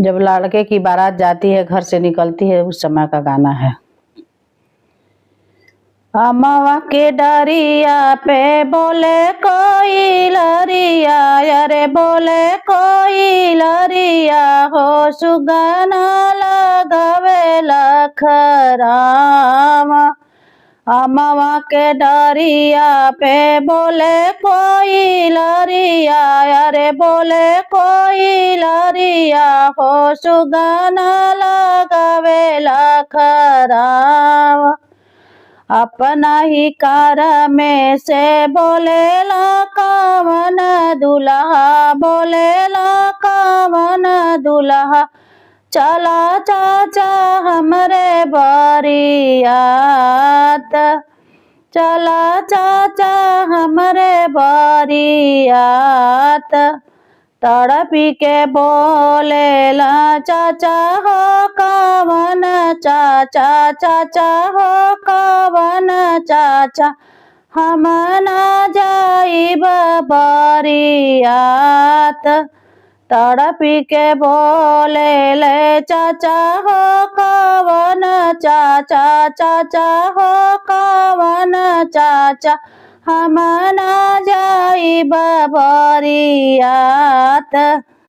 जब लड़के की बारात जाती है, घर से निकलती है, उस समय का गाना है। अमवा के डरिया पे बोले कोई लरिया, अरे बोले कोई लरिया हो, सुगना लगावे लखराम। अमवा के डरिया पे बोले कोई लरिया, अरे बोले कोई लरिया हो, सुगना लगावे लखराम। अपना ही कार में से बोलेला कवन दुल्हा, बोलेला कवन दुल्हा, चला चाचा हमरे बरियात, चला चाचा हमरे बरियात। तड़पी के बोलेला चाचा हो कवन चाचा, चाचा हो कवन चाचा, हम ना जाइब बरियात। तड़पी के बोलेले चाचा हो कवन चाचा, चाचा हो कवन चाचा, हम ना जाइब बरियात।